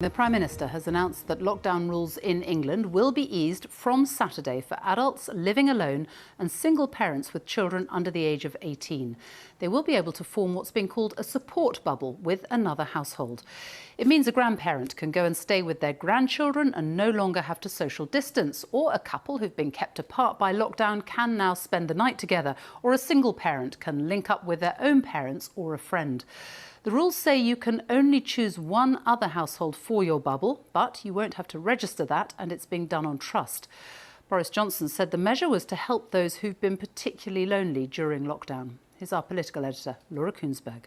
The Prime Minister has announced that lockdown rules in England will be eased from Saturday for adults living alone and single parents with children under the age of 18. They will be able to form what's being called a support bubble with another household. It means a grandparent can go and stay with their grandchildren and no longer have to social distance, or a couple who've been kept apart by lockdown can now spend the night together, or a single parent can link up with their own parents or a friend. The rules say you can only choose one other household for your bubble, but you won't have to register that, and it's being done on trust. Boris Johnson said the measure was to help those who've been particularly lonely during lockdown. Here's our political editor, Laura Kunsberg.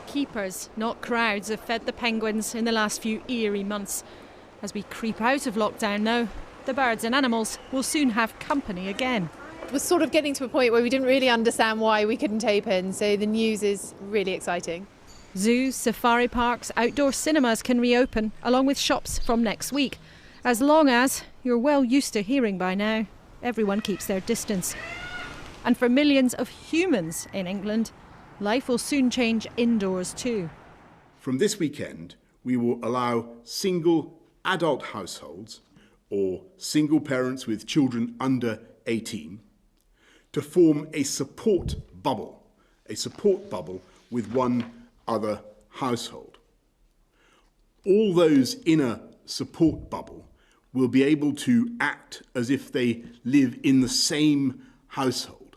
Keepers, not crowds, have fed the penguins in the last few eerie months. As we creep out of lockdown now, the birds and animals will soon have company again. We're sort of getting to a point where we didn't really understand why we couldn't open, so the news is really exciting. Zoos, safari parks, outdoor cinemas can reopen, along with shops from next week. As long as, you're well used to hearing by now, everyone keeps their distance. And for millions of humans in England, life will soon change indoors too. From this weekend, we will allow single adult households or single parents with children under 18 to form a support bubble with one other household. All those in a support bubble will be able to act as if they live in the same household.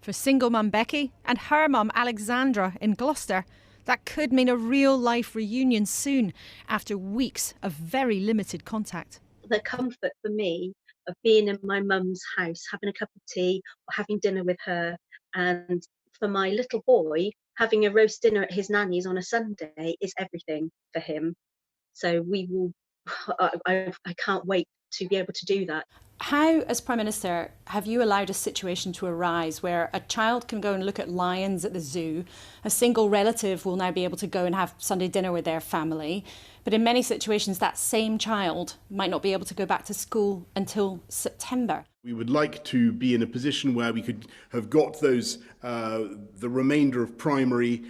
For single mum Becky and her mum Alexandra in Gloucester, that could mean a real-life reunion soon after weeks of very limited contact. The comfort for me of being in my mum's house, having a cup of tea or having dinner with her, and for my little boy, having a roast dinner at his nanny's on a Sunday is everything for him. So I can't wait to be able to do that. How, as Prime Minister, have you allowed a situation to arise where a child can go and look at lions at the zoo, a single relative will now be able to go and have Sunday dinner with their family, but in many situations that same child might not be able to go back to school until September? We would like to be in a position where we could have got those, the remainder of primary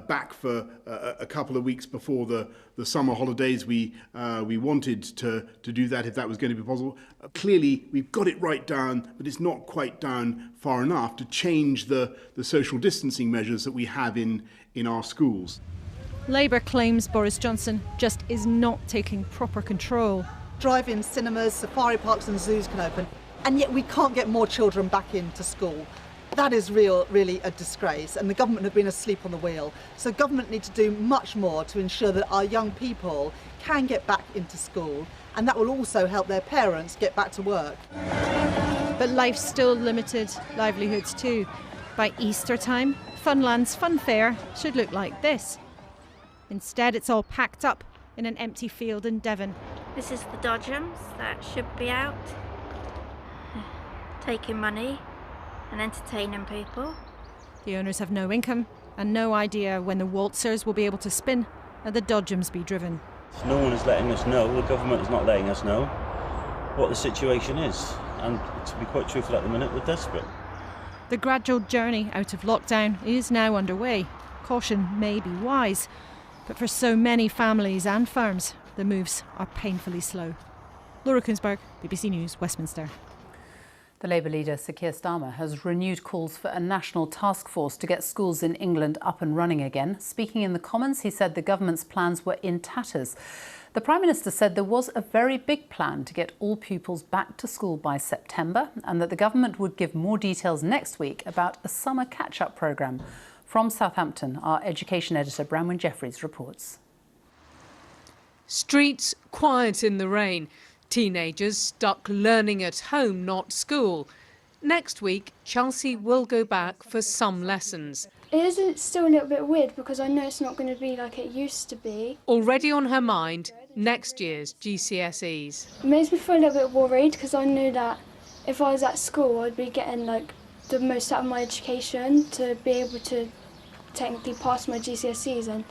back for a couple of weeks before the summer holidays. We wanted to do that if that was going to be possible. Clearly, we've got it right down, but it's not quite down far enough to change the social distancing measures that we have in our schools. Labour claims Boris Johnson just is not taking proper control. Drive-in cinemas, safari parks and zoos can open, and yet we can't get more children back into school. That is really a disgrace, and the government have been asleep on the wheel. So government need to do much more to ensure that our young people can get back into school, and that will also help their parents get back to work. But life's still limited, livelihoods too. By Easter time, Funland's fun fair should look like this. Instead, it's all packed up in an empty field in Devon. This is the Dodgems that should be out, taking money and entertaining people. The owners have no income and no idea when the waltzers will be able to spin and the Dodgems be driven. No one is letting us know, the government is not letting us know what the situation is. And to be quite truthful at the minute, we're desperate. The gradual journey out of lockdown is now underway. Caution may be wise, but for so many families and firms, the moves are painfully slow. Laura Kunsberg, BBC News, Westminster. The Labour Leader Keir Starmer has renewed calls for a national task force to get schools in England up and running again. Speaking in the Commons, he said the government's plans were in tatters. The Prime Minister said there was a very big plan to get all pupils back to school by September, and that the government would give more details next week about a summer catch-up programme. From Southampton, our education editor Branwen Jeffries reports. Streets quiet in the rain. Teenagers stuck learning at home, not school. Next week, Chelsea will go back for some lessons. It is still a little bit weird because I know it's not going to be like it used to be. Already on her mind, next year's GCSEs. It makes me feel a little bit worried because I knew that if I was at school, I'd be getting the most out of my education to be able to technically pass my GCSEs and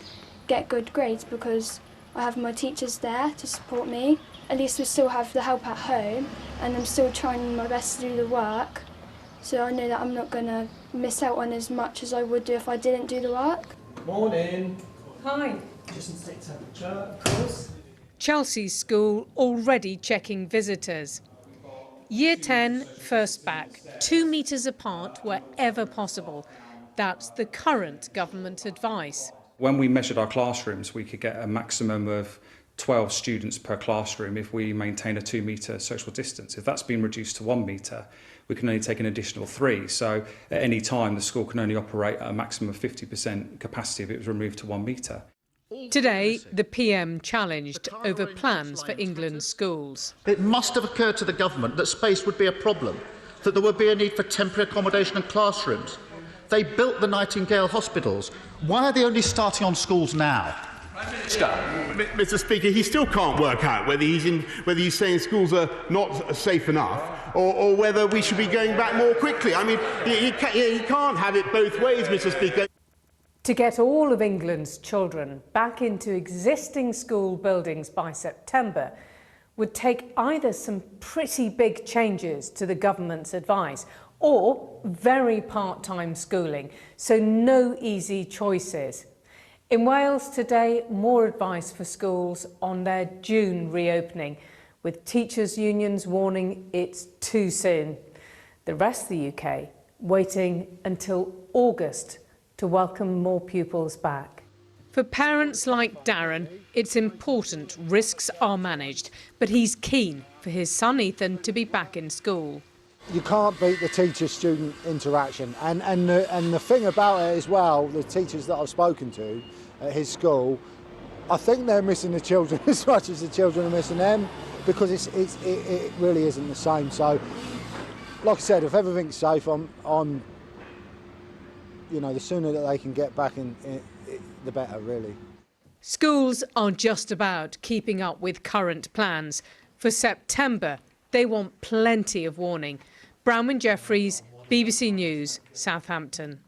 get good grades because I have my teachers there to support me. At least we still have the help at home and I'm still trying my best to do the work. So I know that I'm not going to miss out on as much as I would do if I didn't do the work. Morning. Hi. Just take temperature, of course. Chelsea's school already checking visitors. Year 10, first back, 2 metres apart wherever possible. That's the current government advice. When we measured our classrooms, we could get a maximum of 12 students per classroom if we maintain a 2 metre social distance. If that's been reduced to 1 metre, we can only take an additional 3. So at any time, the school can only operate at a maximum of 50% capacity if it was removed to 1 metre. Today, the PM challenged over plans for England's schools. It must have occurred to the government that space would be a problem, that there would be a need for temporary accommodation and classrooms. They built the Nightingale hospitals. Why are they only starting on schools now? Mr. Speaker, he still can't work out whether he's saying schools are not safe enough or whether we should be going back more quickly. I mean, he can't have it both ways, Mr. Speaker. To get all of England's children back into existing school buildings by September would take either some pretty big changes to the government's advice or very part-time schooling, so no easy choices. In Wales today, more advice for schools on their June reopening, with teachers' unions warning it's too soon. The rest of the UK waiting until August to welcome more pupils back. For parents like Darren, it's important risks are managed, but he's keen for his son Ethan to be back in school. You can't beat the teacher-student interaction, and the thing about it as well, the teachers that I've spoken to at his school, I think they're missing the children as much as the children are missing them, because it really isn't the same. So, like I said, if everything's safe, I'm you know, the sooner that they can get back in, the better, really. Schools are just about keeping up with current plans. For September, they want plenty of warning. Bronwyn Jeffries, BBC News, Southampton.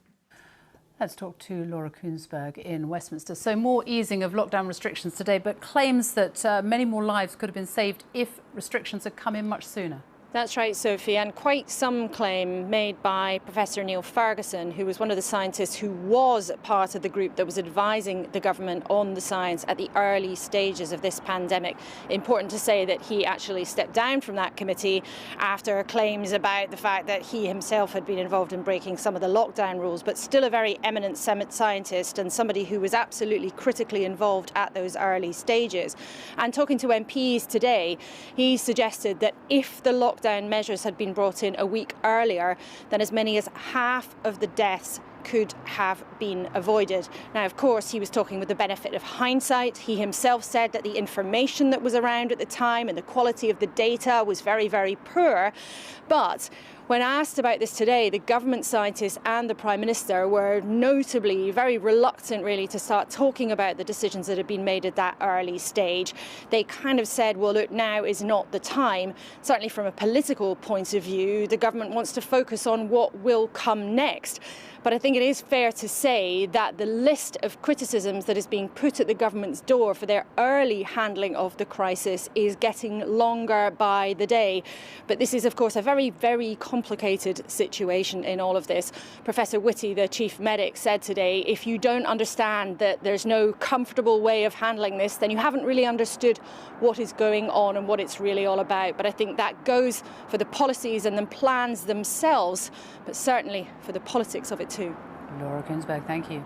Let's talk to Laura Kuensberg in Westminster. So more easing of lockdown restrictions today, but claims that many more lives could have been saved if restrictions had come in much sooner. That's right, Sophie, and quite some claim made by Professor Neil Ferguson, who was one of the scientists who was part of the group that was advising the government on the science at the early stages of this pandemic. Important to say that he actually stepped down from that committee after claims about the fact that he himself had been involved in breaking some of the lockdown rules, but still a very eminent scientist and somebody who was absolutely critically involved at those early stages. And talking to MPs today, he suggested that if the lockdown measures had been brought in a week earlier, then as many as half of the deaths could have been avoided. Now, of course, he was talking with the benefit of hindsight. He himself said that the information that was around at the time and the quality of the data was very, very poor. But when asked about this today, the government scientists and the Prime Minister were notably very reluctant, really, to start talking about the decisions that had been made at that early stage. They kind of said, well, look, now is not the time. Certainly from a political point of view, the government wants to focus on what will come next. But I think it is fair to say that the list of criticisms that is being put at the government's door for their early handling of the crisis is getting longer by the day. But this is, of course, a very, very complicated situation in all of this. Professor Whitty, the chief medic, said today, if you don't understand that there's no comfortable way of handling this, then you haven't really understood what is going on and what it's really all about. But I think that goes for the policies and the plans themselves, but certainly for the politics of it too. Laura Kuensberg, thank you.